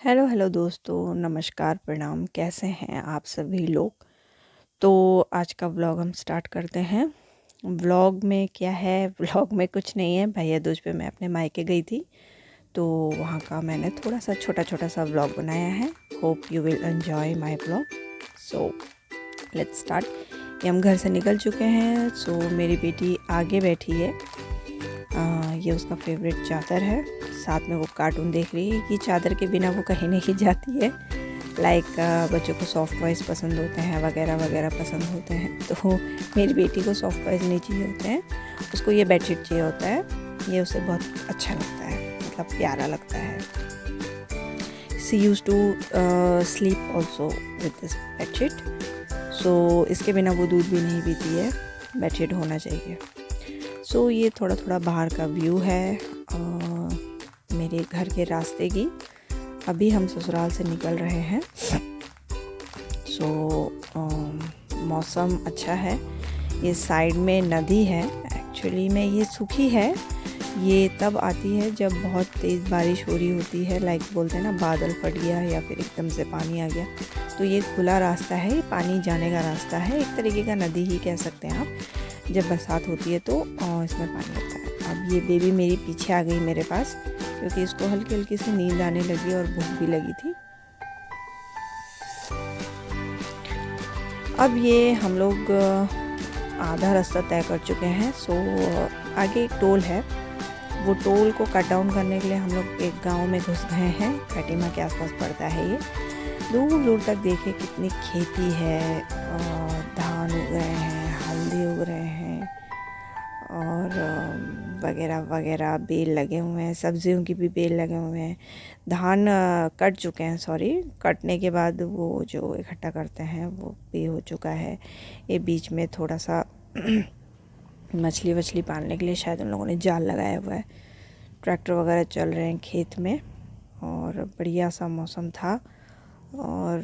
Hello hello दोस्तों, नमस्कार, प्रणाम। कैसे हैं आप सभी लोग। तो आज का व्लॉग हम स्टार्ट करते हैं। व्लॉग में क्या है, व्लॉग में कुछ नहीं है। भैया दूज पे मैं अपने मायके गई थी, तो वहाँ का मैंने थोड़ा सा छोटा छोटा सा व्लॉग बनाया है। Hope you will enjoy my vlog. So let's start. ये हम घर से निकल चुके हैं। सो मेरी बेटी आगे बैठी है। ये उसका फेवरेट चादर है। साथ में वो कार्टून देख रही है कि चादर के बिना वो कहीं नहीं जाती है। लाइक बच्चों को सॉफ्ट टॉयज़ पसंद होते हैं, वगैरह वगैरह पसंद होते हैं। तो मेरी बेटी को सॉफ्ट टॉयज़ नहीं चाहिए होते हैं, उसको ये बेडशीट चाहिए होता है। ये उसे बहुत अच्छा लगता है, मतलब प्यारा लगता है। She used to sleep also with this bedsheet. So इसके बिना वो दूध भी नहीं पीती है, बेडशीट होना चाहिए। सो ये थोड़ा थोड़ा बाहर का व्यू है मेरे घर के रास्ते की। अभी हम ससुराल से निकल रहे हैं। सो मौसम अच्छा है। ये साइड में नदी है। एक्चुअली में ये सूखी है। ये तब आती है जब बहुत तेज़ बारिश हो रही होती है। लाइक बोलते हैं ना, बादल फट गया या फिर एकदम से पानी आ गया। तो ये खुला रास्ता है, पानी जाने का रास्ता है। एक तरीके का नदी ही कह सकते हैं आप। जब बरसात होती है तो इसमें पानी होता है। अब ये बेबी मेरी पीछे आ गई मेरे पास, क्योंकि इसको हल्की हल्की सी नींद आने लगी और भूख भी लगी थी। अब ये हम लोग आधा रास्ता तय कर चुके हैं। सो आगे एक टोल है। वो टोल को कट डाउन करने के लिए हम लोग एक गांव में घुस गए हैं। खटीमा के आसपास पड़ता है ये। दूर दूर तक देखिए कितनी खेती है, और धान उग रहे हैं, हल्दी उग रहे हैं, और वगैरह वगैरह बेल लगे हुए हैं। सब्जियों की भी बेल लगे हुए हैं। धान कट चुके हैं, सॉरी, कटने के बाद वो जो इकट्ठा करते हैं वो भी हो चुका है। ये बीच में थोड़ा सा मछली वछली पालने के लिए शायद उन लोगों ने जाल लगाया हुआ है। ट्रैक्टर वगैरह चल रहे हैं खेत में, और बढ़िया सा मौसम था। और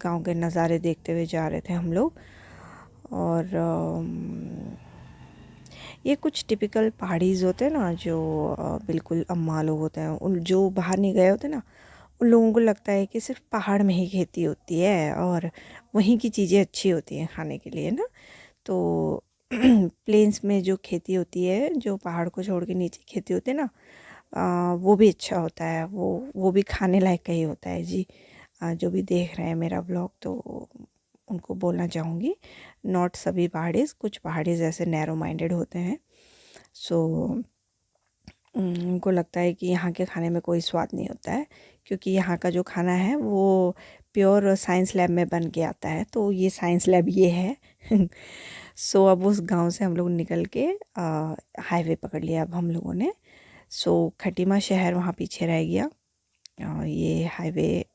गांव के नज़ारे देखते हुए जा रहे थे हम लोग। और ये कुछ टिपिकल पहाड़ीज़ होते हैं ना, जो बिल्कुल अम्मा लोग होते हैं, उन जो बाहर नहीं गए होते ना, उन लोगों को लगता है कि सिर्फ पहाड़ में ही खेती होती है और वहीं की चीज़ें अच्छी होती हैं खाने के लिए ना। तो प्लेन्स में जो खेती होती है, जो पहाड़ को छोड़ के नीचे खेती होती है ना, वो भी अच्छा होता है। वो भी खाने लायक का ही होता है जी। जो भी देख रहे हैं मेरा ब्लॉग, तो उनको बोलना चाहूँगी, नॉट सभी पहाड़ीज़, कुछ पहाड़ीज़ ऐसे नैरो माइंडेड होते हैं। सो उनको लगता है कि यहाँ के खाने में कोई स्वाद नहीं होता है, क्योंकि यहाँ का जो खाना है वो प्योर साइंस लैब में बन के आता है। तो ये साइंस लैब ये है। सो अब उस गांव से हम लोग निकल के हाईवे पकड़ लिया अब हम लोगों ने। सो खटीमा शहर वहाँ पीछे रह गया। ये हाईवे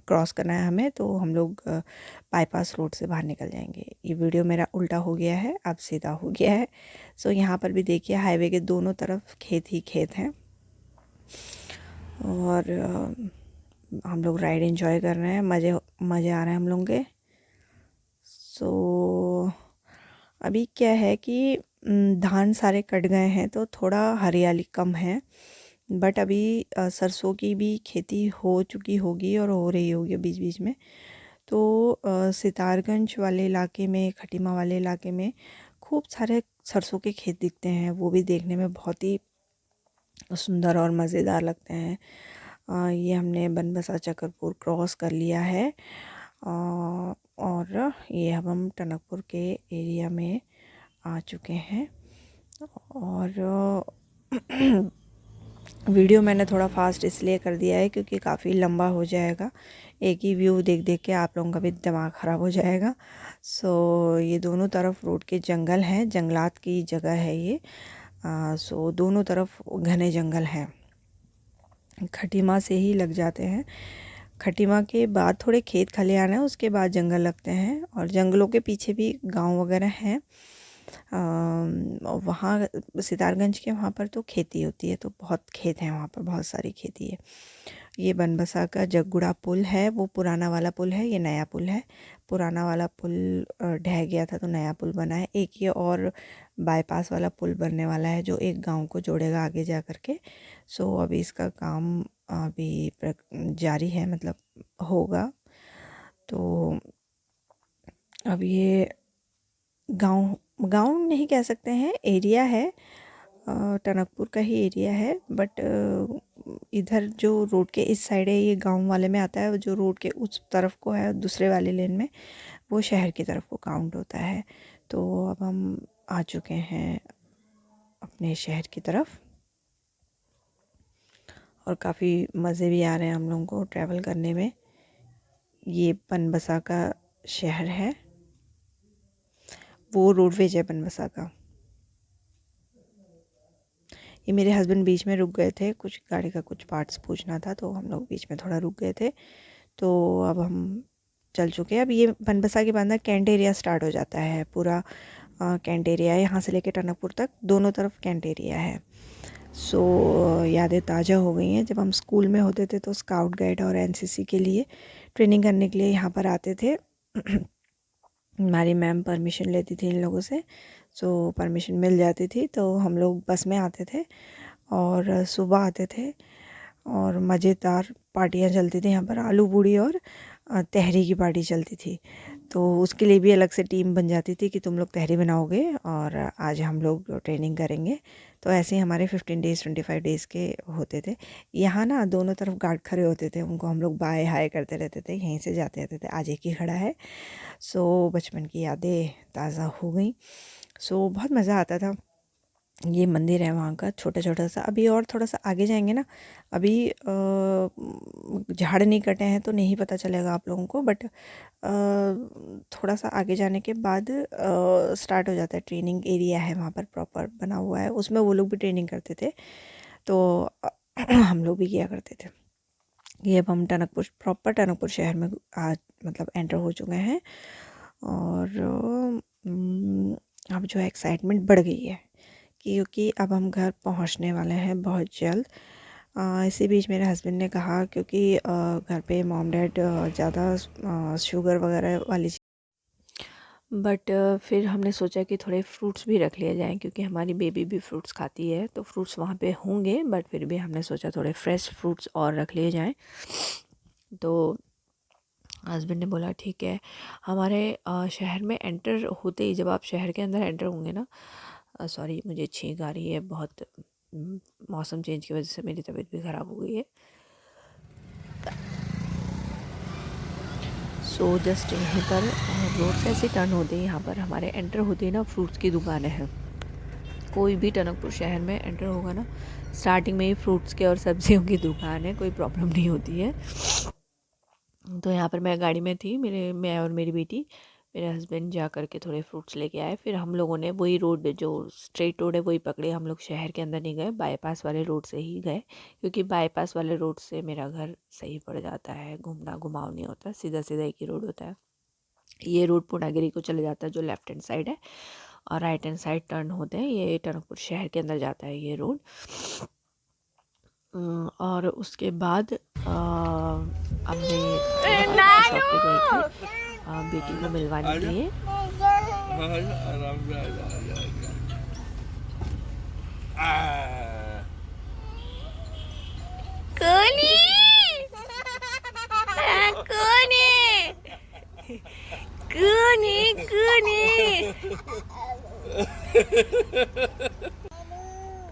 क्रॉस करना है हमें, तो हम लोग बाईपास रोड से बाहर निकल जाएंगे। ये वीडियो मेरा उल्टा हो गया है, अब सीधा हो गया है। सो यहाँ पर भी देखिए, हाईवे के दोनों तरफ खेत ही खेत हैं। और हम लोग राइड एंजॉय कर रहे हैं, मज़े मज़े आ रहे हैं हम लोगों के। सो अभी क्या है कि धान सारे कट गए हैं, तो थोड़ा हरियाली कम है। बट अभी सरसों की भी खेती हो चुकी होगी और हो रही होगी बीच बीच में। तो सितारगंज वाले इलाके में, खटीमा वाले इलाके में खूब सारे सरसों के खेत दिखते हैं। वो भी देखने में बहुत ही सुंदर और मज़ेदार लगते हैं। ये हमने बनबसा चकरपुर क्रॉस कर लिया है। और ये अब हम टनकपुर के एरिया में आ चुके हैं। और वीडियो मैंने थोड़ा फास्ट इसलिए कर दिया है क्योंकि काफ़ी लंबा हो जाएगा। एक ही व्यू देख देख के आप लोगों का भी दिमाग ख़राब हो जाएगा। सो ये दोनों तरफ रोड के जंगल हैं, जंगलात की जगह है ये। सो दोनों तरफ घने जंगल हैं, खटीमा से ही लग जाते हैं। खटीमा के बाद थोड़े खेत खलिहान है, उसके बाद जंगल लगते हैं, और जंगलों के पीछे भी गांव वगैरह हैं। वहाँ सितारगंज के वहाँ पर तो खेती होती है, तो बहुत खेत हैं वहाँ पर, बहुत सारी खेती है। ये बनबसा का जगगुड़ा पुल है, वो पुराना वाला पुल है, ये नया पुल है। पुराना वाला पुल ढह गया था तो नया पुल बना है। एक ये और बाईपास वाला पुल बनने वाला है जो एक गांव को जोड़ेगा आगे जा कर के। सो अभी इसका काम अभी जारी है, मतलब होगा। तो अब ये गांव गांव नहीं कह सकते हैं, एरिया है, टनकपुर का ही एरिया है। बट इधर जो रोड के इस साइड है ये गांव वाले में आता है, जो रोड के उस तरफ को है दूसरे वाले लेन में वो शहर की तरफ को काउंट होता है। तो अब हम आ चुके हैं अपने शहर की तरफ और काफ़ी मज़े भी आ रहे हैं हम लोगों को ट्रैवल करने में। ये बनबसा का शहर है, वो रोडवेज है बनबसा का। ये मेरे हस्बैंड बीच में रुक गए थे, कुछ गाड़ी का कुछ पार्ट्स पूछना था तो हम लोग बीच में थोड़ा रुक गए थे। तो अब हम चल चुके हैं। अब ये बनबसा के बाद ना कैंट एरिया स्टार्ट हो जाता है पूरा। कैंट एरिया है, यहाँ से लेके टनकपुर तक दोनों तरफ कैंट एरिया है। सो यादें ताज़ा हो गई हैं। जब हम स्कूल में होते थे तो स्काउट गाइड और एनसीसी के लिए ट्रेनिंग करने के लिए यहाँ पर आते थे। हमारी मैम परमिशन लेती थी इन लोगों से, सो परमिशन मिल जाती थी तो हम लोग बस में आते थे और सुबह आते थे और मज़ेदार पार्टियाँ चलती थी यहाँ पर। आलू पूड़ी और तहरी की पार्टी चलती थी, तो उसके लिए भी अलग से टीम बन जाती थी कि तुम लोग तहरी बनाओगे और आज हम लोग ट्रेनिंग करेंगे। तो ऐसे ही हमारे 15 डेज़ 25 डेज़ के होते थे। यहाँ ना दोनों तरफ गार्ड खड़े होते थे, उनको हम लोग बाय हाय करते रहते थे, यहीं से जाते रहते थे, आज एक ही खड़ा है। सो बचपन की यादें ताज़ा हो गई। सो बहुत मज़ा आता था। ये मंदिर है वहाँ का, छोटा छोटा सा। अभी और थोड़ा सा आगे जाएंगे ना, अभी झाड़ नहीं कटे हैं तो नहीं पता चलेगा आप लोगों को, बट थोड़ा सा आगे जाने के बाद स्टार्ट हो जाता है। ट्रेनिंग एरिया है वहाँ पर, प्रॉपर बना हुआ है, उसमें वो लोग भी ट्रेनिंग करते थे तो हम लोग भी किया करते थे। ये अब हम टनकपुर, प्रॉपर टनकपुर शहर में आज मतलब एंटर हो चुके हैं और अब जो है एक्साइटमेंट बढ़ गई है क्योंकि अब हम घर पहुंचने वाले हैं बहुत जल्द। इसी बीच मेरे हस्बैंड ने कहा क्योंकि घर पे मॉम डैड ज़्यादा शुगर वगैरह वाली, बट फिर हमने सोचा कि थोड़े फ्रूट्स भी रख लिए जाएं क्योंकि हमारी बेबी भी फ्रूट्स खाती है, तो फ्रूट्स वहाँ पे होंगे, बट फिर भी हमने सोचा थोड़े फ्रेश फ्रूट्स और रख लिए जाएं। तो हस्बैंड ने बोला ठीक है। हमारे शहर में एंटर होते ही, जब आप शहर के अंदर एंटर होंगे ना, सॉरी मुझे छींक आ रही है बहुत, मौसम चेंज की वजह से मेरी तबीयत भी ख़राब हो गई है। सो जस्ट यहीं पर रोड से ऐसे टर्न होते ही यहाँ पर हमारे एंटर होते ही ना फ्रूट्स की दुकानें हैं। कोई भी टनकपुर शहर में एंटर होगा ना, स्टार्टिंग में ही फ्रूट्स के और सब्जियों की दुकान है, कोई प्रॉब्लम नहीं होती है। तो यहाँ पर मैं गाड़ी में थी, मैं और मेरी बेटी, मेरे हस्बैंड जा कर के थोड़े फ्रूट्स लेके आए। फिर हम लोगों ने वही रोड, जो स्ट्रेट रोड है वही पकड़े। हम लोग शहर के अंदर नहीं गए, बाईपास वाले रोड से ही गए क्योंकि बाईपास वाले रोड से मेरा घर सही पड़ जाता है, घूमना घुमाव नहीं होता, सीधा सीधा एक ही रोड होता है। ये रोड पूर्णागिरी को चले जाता है जो लेफ्ट हैंड साइड है, और राइट हैंड साइड टर्न होते हैं। ये टनकपुर शहर के अंदर जाता है ये रोड। और उसके बाद हमने शॉप पे गए थे बेटी को मिलवाने के लिए।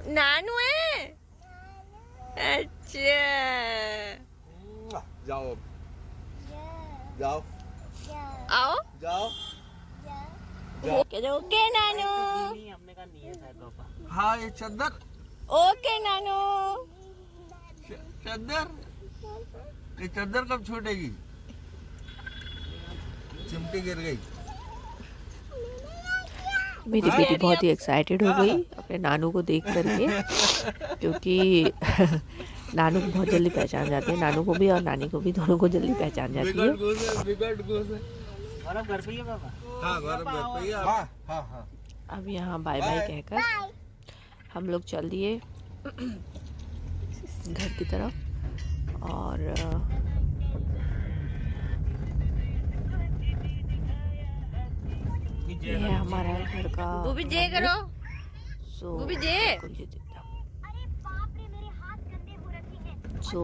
नानू है, अच्छा जाओ जाओ आओ जाओ ओके नानू, हाँ ये चद्दर, ओके नानू। चद्दर, ये चद्दर कब छूटेगी? चिमटी गिर गई। मेरी बेटी बहुत ही एक्साइटेड हो गई अपने नानू को देख करके क्योंकि नानू को बहुत जल्दी पहचान जाती है, नानू को भी और नानी को भी, दोनों को जल्दी पहचान जाती है। घर पे ही है पापा। हाँ घर पे ही है। हाँ हाँ हाँ। अब यहाँ बाय बाय कहकर हम लोग चल दिए घर की तरफ। और ये है हमारा घर का मंदिर। सो बिल्कुल ये दिखता। सो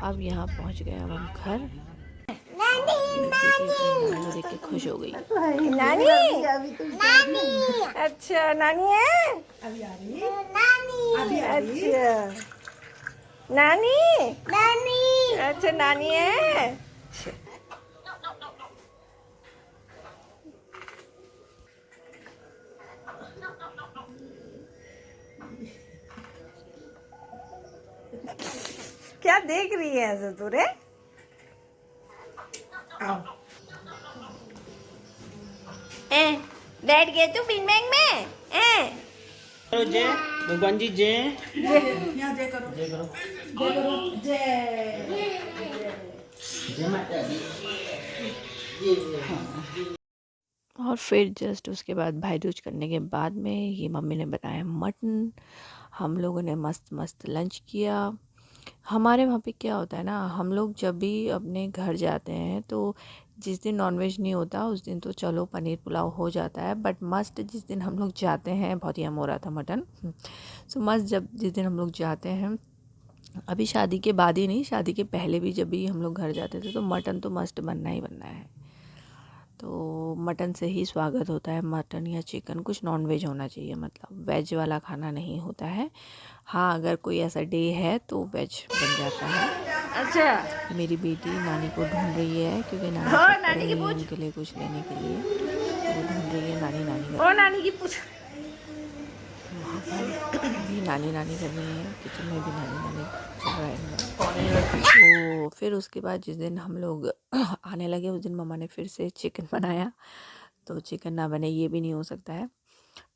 अब यहाँ पहुँच गए अब हम घर। नानी देख के खुश हो गई। नानी अच्छा नानी है अच्छा नानी अच्छा नानी है। क्या देख रही है ऐसे तू रे? बैठ गए तू बिन बैंग में? जय भगवान जी जय जय करो जय माता दी। और फिर जस्ट उसके बाद भाई दूज करने के बाद में ये मम्मी ने बनाया मटन। हम लोगों ने मस्त मस्त लंच किया। हमारे वहाँ पे क्या होता है ना, हम लोग जब भी अपने घर जाते हैं तो जिस दिन नॉनवेज नहीं होता उस दिन तो चलो पनीर पुलाव हो जाता है, बट मस्ट जिस दिन हम लोग जाते हैं, बहुत ही यम हो रहा था मटन। सो मस्त जिस दिन हम लोग जाते हैं, अभी शादी के बाद ही नहीं, शादी के पहले भी जब भी हम लोग घर जाते थे तो मटन तो मस्ट बनना ही बनना है। तो मटन से ही स्वागत होता है, मटन या चिकन, कुछ नॉन वेज होना चाहिए, मतलब वेज वाला खाना नहीं होता है। हाँ अगर कोई ऐसा डे है तो वेज बन जाता है। अच्छा मेरी बेटी नानी को ढूंढ रही है क्योंकि नानी की उनके लिए कुछ लेने के लिए वो ढूंढ रही है। नानी नानी की पूछ वहाँ पर भी नानी कर रही है, किचन में भी नानी चल रहा है। तो फिर उसके बाद जिस दिन हम लोग आने लगे उस दिन मम्मा ने फिर से चिकन बनाया। तो चिकन ना बने ये भी नहीं हो सकता है,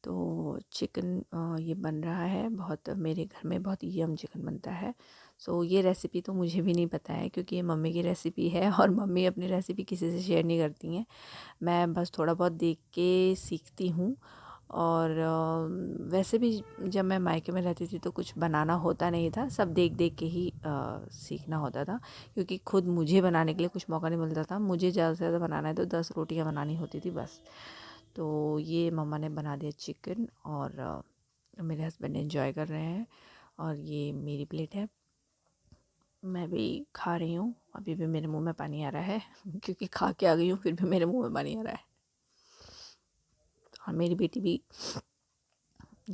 तो चिकन ये बन रहा है। बहुत मेरे घर में बहुत यम चिकन बनता है। सो ये रेसिपी तो मुझे भी नहीं पता है क्योंकि ये मम्मी की रेसिपी है और मम्मी अपनी रेसिपी किसी से शेयर नहीं करती हैं। मैं बस थोड़ा बहुत देख के सीखती हूँ। और वैसे भी जब मैं मायके में रहती थी तो कुछ बनाना होता नहीं था, सब देख देख के ही सीखना होता था क्योंकि खुद मुझे बनाने के लिए कुछ मौका नहीं मिलता था। मुझे ज़्यादा से ज़्यादा बनाना है तो 10 रोटियां बनानी होती थी बस। तो ये मम्मा ने बना दिया चिकन और मेरे हस्बैंड एंजॉय कर रहे हैं। और ये मेरी प्लेट है, मैं भी खा रही हूँ। अभी भी मेरे मुंह में पानी आ रहा है क्योंकि खा के आ गई हूँ, फिर भी मेरे मुंह में पानी आ रहा है। और मेरी बेटी भी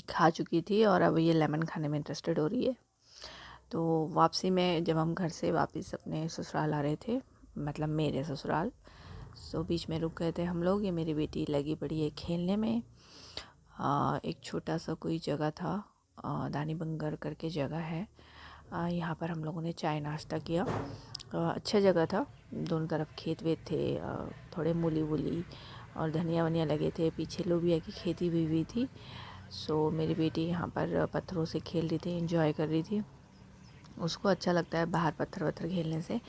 खा चुकी थी और अब ये लेमन खाने में इंटरेस्टेड हो रही है। तो वापसी में जब हम घर से वापस अपने ससुराल आ रहे थे, मतलब मेरे ससुराल, सो बीच में रुक गए थे हम लोग। ये मेरी बेटी लगी पड़ी है खेलने में। एक छोटा सा कोई जगह था, दानी बंगर करके जगह है, यहाँ पर हम लोगों ने चाय नाश्ता किया। अच्छा जगह था, दोनों तरफ खेत वेत थे, थोड़े मूली वूली और धनिया वनिया लगे थे, पीछे लोबिया की खेती भी हुई थी। सो मेरी बेटी यहाँ पर पत्थरों से खेल रही थी, एंजॉय कर रही थी। उसको अच्छा लगता है बाहर पत्थर वत्थर खेलने से।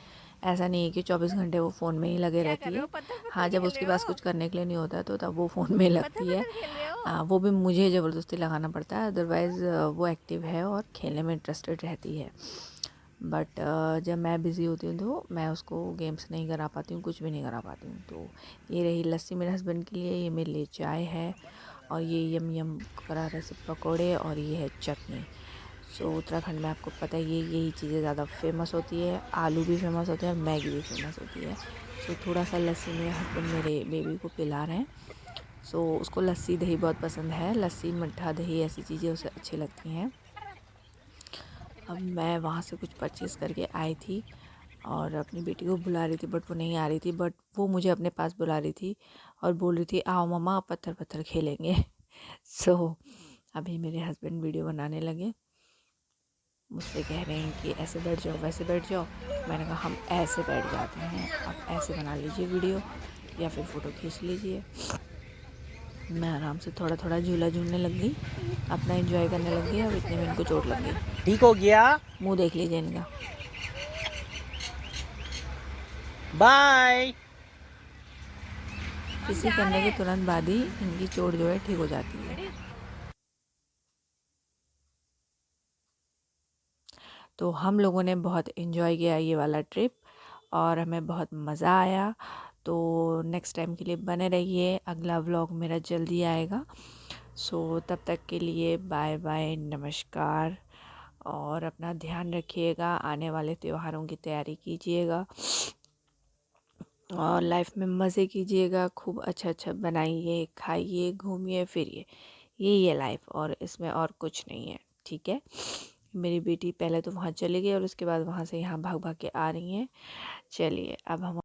ऐसा नहीं है कि 24 घंटे वो फ़ोन में ही लगे रहती है। हाँ जब उसके पास कुछ करने के लिए नहीं होता तो तब वो फ़ोन में लगती है। वो भी मुझे ज़बरदस्ती लगाना पड़ता है, अदरवाइज़ वो एक्टिव है और खेलने में इंटरेस्टेड रहती है। बट जब मैं बिज़ी होती हूँ तो मैं उसको गेम्स नहीं करा पाती हूँ, कुछ भी नहीं करा पाती हूँ। तो ये रही लस्सी मेरे हस्बैंड के लिए, ये मेरे लिए चाय है, और ये यम यम करारे से पकौड़े, और ये है चटनी। सो उत्तराखंड में आपको पता है यही चीज़ें ज़्यादा फेमस होती है। आलू भी फेमस होते हैं और मैगी भी फेमस होती है। सो थोड़ा सा लस्सी मेरे हस्बैंड मेरे बेबी को पिला रहे हैं। सो उसको लस्सी दही बहुत पसंद है, लस्सी मट्ठा दही ऐसी चीज़ें उसे अच्छी लगती हैं। अब मैं वहाँ से कुछ परचेज़ करके आई थी और अपनी बेटी को बुला रही थी, बट वो नहीं आ रही थी, बट वो मुझे अपने पास बुला रही थी और बोल रही थी आओ मम्मा पत्थर पत्थर खेलेंगे। सो अभी मेरे हस्बैंड वीडियो बनाने लगे, मुझसे कह रहे हैं कि ऐसे बैठ जाओ वैसे बैठ जाओ। मैंने कहा हम ऐसे बैठ जाते हैं, आप ऐसे बना लीजिए वीडियो या फिर फ़ोटो खींच लीजिए। मैं आराम से थोड़ा थोड़ा झूला झूलने लग गई, अपना एंजॉय करने लग गई। अब इतने में इनको चोट लग गई। ठीक हो गया, मुंह देख लीजिए इनका। बाय। किसी करने के तुरंत बाद ही इनकी चोट जो है ठीक हो जाती है। तो हम लोगों ने बहुत इन्जॉय किया ये वाला ट्रिप और हमें बहुत मज़ा आया। तो नेक्स्ट टाइम के लिए बने रहिए, अगला व्लॉग मेरा जल्दी आएगा। सो तब तक के लिए बाय बाय, नमस्कार। और अपना ध्यान रखिएगा, आने वाले त्योहारों की तैयारी कीजिएगा और लाइफ में मज़े कीजिएगा, खूब अच्छा अच्छा बनाइए, खाइए, घूमिए फिरिए। यही है लाइफ और इसमें और कुछ नहीं है, ठीक है। मेरी बेटी पहले तो वहाँ चली गई और उसके बाद वहाँ से यहाँ भाग भाग के आ रही हैं। चलिए अब हम